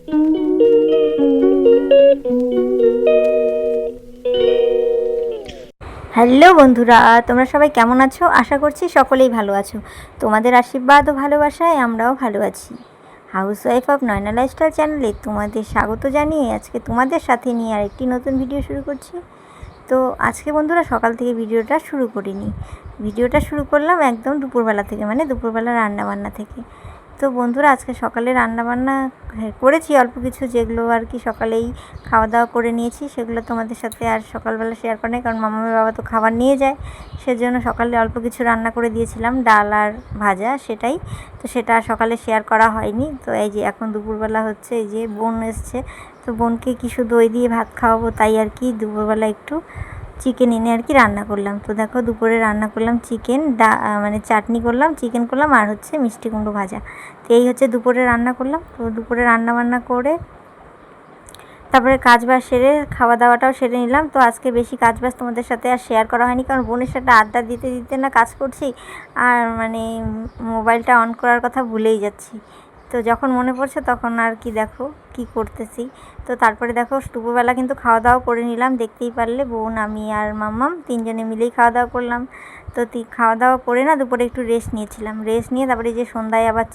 Hello বন্ধুরা, তোমরা সবাই কেমন আছো? আশা করছি সকলেই ভালো আছো। তোমাদের আশীর্বাদ ও ভালোবাসায় আমরাও ভালো আছি। হাউসওয়াইফ অফ নয়না লাইফস্টাইল চ্যানেলে তোমাদের স্বাগত জানিয়ে আজকে তোমাদের সাথে নিয়ে আরেকটি নতুন ভিডিও শুরু করছি। তো আজকে বন্ধুরা সকাল থেকে ভিডিওটা শুরু করিনি, ভিডিওটা শুরু করলাম একদম দুপুরবেলা থেকে, মানে দুপুরবেলা রান্নাবান্না থেকে। তো বন্ধুরা আজকে সকালে রান্নাবান্না করেছি অল্প কিছু, যেগুলো আর কি সকালেই খাওয়া দাওয়া করে নিয়েছি, সেগুলো তোমাদের সাথে আর সকালবেলা শেয়ার করে নেই, কারণ মামামের বাবা তো খাবার নিয়ে যায়, সেজন্য সকালে অল্প কিছু রান্না করে দিয়েছিলাম, ডাল আর ভাজা, সেটাই। তো সেটা সকালে শেয়ার করা হয়নি। তো এই যে এখন দুপুরবেলা হচ্ছে, এই যে বোন এসছে, তো বোনকে কিছু দই দিয়ে ভাত খাওয়াবো, তাই আর কি দুপুরবেলা একটু চিকেন এনে আর কি রান্না করলাম। তো দেখো দুপুরে রান্না করলাম চিকেন, মানে চাটনি করলাম, চিকেন করলাম, আর হচ্ছে মিষ্টি কুমড়ো ভাজা। তো এই হচ্ছে দুপুরে রান্না করলাম। তো দুপুরে রান্না বান্না করে তারপরে কাজবাজ সেরে খাওয়া দাওয়াটাও সেরে নিলাম। তো আজকে বেশি কাজবাজ তোমাদের সাথে আর শেয়ার করা হয়নি, কারণ বোনের সাথে আড্ডা দিতে দিতে না কাজ করছি, আর মানে মোবাইলটা অন করার কথা ভুলেই যাচ্ছি। তো যখন মনে পড়ছে তখন আর কি দেখো কি করতেছি। তো তারপরে দেখো দুপুরবেলা কিন্তু খাওয়া দাওয়া করে নিলাম, দেখতেই পারলে বোন, আমি আর মাম্মাম তিনজনে মিলেই খাওয়া দাওয়া করলাম। তো খাওয়া দাওয়া করে না দুপুরে একটু রেস্ট নিয়েছিলাম, রেস্ট নিয়ে তারপরে যে সন্ধ্যায় আবার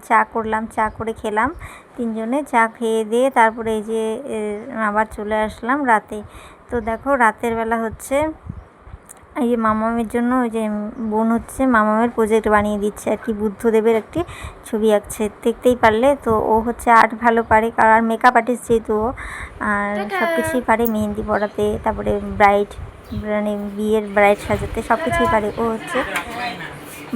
চা করলাম, চা করে খেলাম তিনজনে, চা খেয়ে দিয়ে তারপরে এই যে আবার চলে আসলাম রাতে। তো দেখো রাতের বেলা হচ্ছে এই যে মামামের জন্য, ওই যে বোন হচ্ছে মামামের প্রজেক্ট বানিয়ে দিচ্ছে আর কি, বুদ্ধদেবের একটি ছবি আঁকছে, দেখতেই পারলে। তো ও হচ্ছে আর্ট ভালো পারে, কারণ মেকআপ আর্টিস্ট যেহেতু ও, আর সব কিছুই পারে, মেহেন্দি পড়াতে, তারপরে ব্রাইড মানে বিয়ের ব্রাইড সাজাতে সব কিছুই পারে। ও হচ্ছে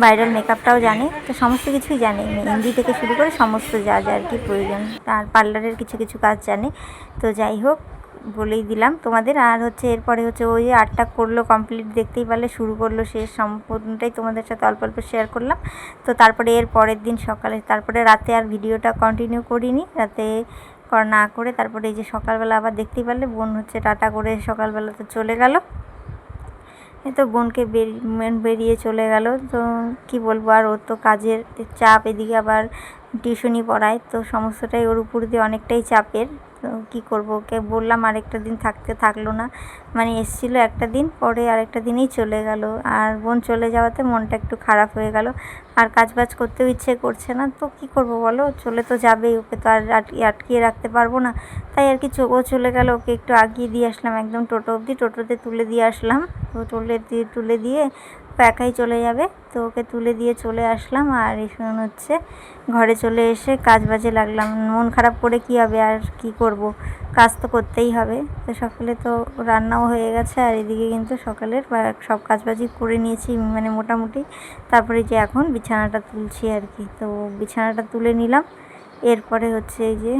ব্রাইডাল মেকআপটাও জানে, তো সমস্ত কিছুই জানে, মেহেন্দি থেকে শুরু করে সমস্ত যা যা আর কি প্রয়োজন, আর পার্লারের কিছু কিছু কাজ জানে। তো যাই হোক বলেই দিলাম তোমাদের। আর হচ্ছে এরপরে হচ্ছে ওই আর্টটা করলো কমপ্লিট, দেখতেই পারলে, শুরু করলো, শেষ সম্পূর্ণটাই তোমাদের সাথে অল্প অল্প শেয়ার করলাম। তো তারপরে এর পরের দিন সকালে, তারপরে রাতে আর ভিডিওটা কন্টিনিউ করিনি, রাতে না করে তারপরে এই যে সকালবেলা আবার দেখতেই পারলে বোন হচ্ছে টাটা করে সকালবেলা তো চলে গেল। তো বোনকে বেরিয়ে চলে গেল। তো কি বলবো, আর ওর তো কাজের চাপ, এদিকে আবার টিউশনি পড়ায়, তো সমস্তটাই ওর উপর দিয়ে অনেকটাই চাপের। তো কী করবো, ওকে বললাম আরেকটা দিন থাকতে, থাকলো না, মানে এসেছিলো একটা দিন, পরে আরেকটা দিনেই চলে গেল। আর বোন চলে যাওয়াতে মনটা একটু খারাপ হয়ে গেল, আর কাজবাজ করতেও ইচ্ছে করছে না। তো কী করবো বলো, চলে তো যাবেই, ওকে তো আর আটকিয়ে রাখতে পারবো না। তাই আর কি ও চলে গেল, ওকে একটু আগিয়ে দিয়ে আসলাম, একদম টোটো অবধি, টোটোতে তুলে দিয়ে আসলাম। তো তুলে দিয়ে ও একাই চলে যাবে, তো ওকে তুলে দিয়ে চলে আসলাম। আর এখন হচ্ছে ঘরে চলে এসে কাজ বাজে লাগলাম, মন খারাপ করে কী হবে, আর কি করব, কাজ তো করতেই হবে। তো সকালে তো রান্নাও হয়ে গেছে, আর এদিকে কিন্তু সকালের সব কাজবাজি করে নিয়েছি মানে মোটামুটি। তারপরে যে এখন বিছানাটা তুলছি আর কি, তো বিছানাটা তুলে নিলাম। এরপরে হচ্ছে এই যে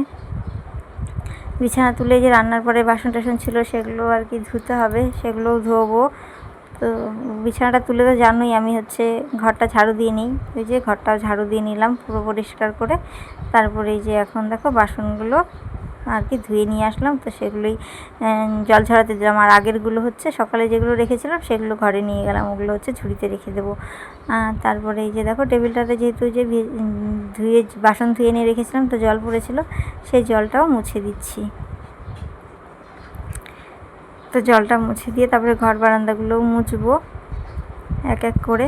বিছানা তুলে যে রান্নার পরে বাসন টাসন ছিল সেগুলো আর কি ধুতে হবে, সেগুলোও ধোবো। তো বিছানাটা তুলে তো জানোই, আমি হচ্ছে ঘরটা ঝাড়ু দিয়ে নিই, ওই যে ঘরটা ঝাড়ু দিয়ে নিলাম পুরো পরিষ্কার করে। তারপরে এই যে এখন দেখো বাসনগুলো আর কি ধুয়ে নিয়ে আসলাম, তো সেগুলোই জল ঝরাতে দিলাম। আর আগেরগুলো হচ্ছে সকালে যেগুলো রেখেছিলাম সেগুলো ঘরে নিয়ে গেলাম, ওগুলো হচ্ছে ঝুড়িতে রেখে দেবো। তারপরে এই যে দেখো টেবিলটাতে যেহেতু যে বাসন ধুয়ে নিয়ে রেখেছিলাম, তো জল পড়েছিল, সেই জলটাও মুছে দিচ্ছি। তো জলটা মুছে দিয়ে তারপরে ঘর বারান্দাগুলোও মুছবো এক এক করে।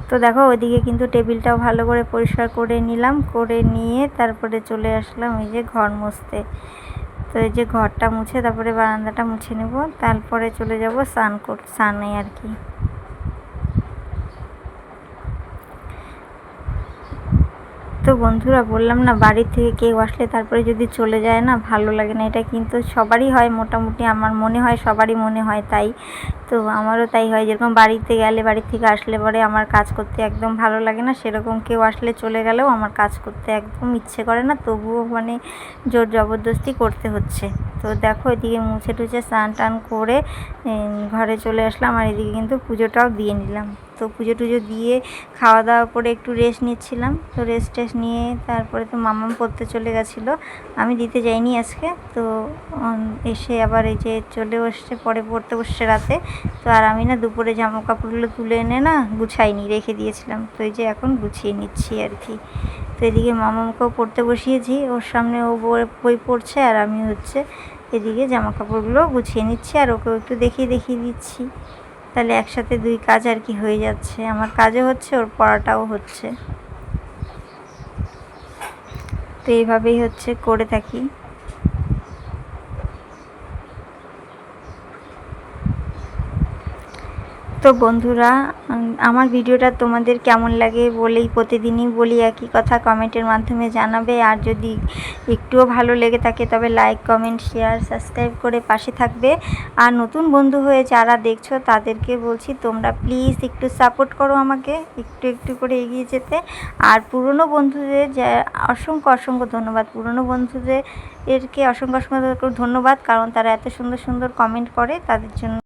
তো দেখো ওইদিকে কিন্তু টেবিলটাও ভালো করে পরিষ্কার করে নিলাম, করে নিয়ে তারপরে চলে আসলাম এই যে ঘর মুছতে। তো এই যে ঘরটা মুছে তারপরে বারান্দাটা মুছে নেব, তারপরে চলে যাব স্নানে আর কি। তো বন্ধুরা বললাম না, বাড়ির থেকে কেউ আসলে তারপরে যদি চলে যায় না, ভালো লাগে না, এটা কিন্তু সবারই হয় মোটামুটি, আমার মনে হয় সবারই মনে হয় তাই। তো আমারও তাই হয়, যেরকম বাড়িতে গেলে, বাড়ির থেকে আসলে পরে আমার কাজ করতে একদম ভালো লাগে না, সেরকম কেউ আসলে চলে গেলেও আমার কাজ করতে একদম ইচ্ছে করে না, তবুও মানে জোর জবরদস্তি করতে হচ্ছে। তো দেখো এদিকে মুছে টুছে স্নান টান করে ঘরে চলে আসলাম, আর এদিকে কিন্তু পুজোটাও দিয়ে নিলাম। তো পুজো টুজো দিয়ে খাওয়া দাওয়া করে একটু রেস্ট নিচ্ছিলাম। তো রেস্ট নিয়ে তারপরে তো মামাম পড়তে চলে গেছিলো, আমি দিতে যাইনি আজকে। তো এসে আবার এই যে চলে বসছে, পরে পড়তে বসছে রাতে। তো আর আমি না দুপুরে জামা কাপড়গুলো তুলে এনে না গুছাইনি, রেখে দিয়েছিলাম, তো এই যে এখন গুছিয়ে নিচ্ছি আর কি। তো এদিকে মামাকেও পড়তে বসিয়েছি, ওর সামনে ও বই পড়ছে আর আমি এদিকে জামা কাপড়গুলো গুছিয়ে নিচ্ছি আর ওকেও একটু দেখিয়ে দিচ্ছি। তাহলে একসাথে দুই কাজ আর কি হয়ে যাচ্ছে, আমার কাজও হচ্ছে ওর পড়াটাও হচ্ছে। তো এইভাবেই করে থাকি। তো বন্ধুরা, আমার ভিডিওটা তোমাদের কেমন লাগে প্রতিদিনই বলি একই কথা, কমেন্টের মাধ্যমে জানাবে। আর যদি একটুও ভালো লেগে থাকে তবে লাইক, কমেন্ট, শেয়ার, সাবস্ক্রাইব করে পাশে থাকবে। আর নতুন বন্ধু হয়ে যারা দেখছো তাদেরকে বলছি তোমরা প্লিজ একটু সাপোর্ট করো আমাকে, একটু করে এগিয়ে যেতে। আর পুরনো বন্ধুদের অসংখ্য ধন্যবাদ। পুরনো বন্ধুদেরকে অসংখ্য ধন্যবাদ, কারণ তারা এত সুন্দর কমেন্ট করে, তাদের জন্য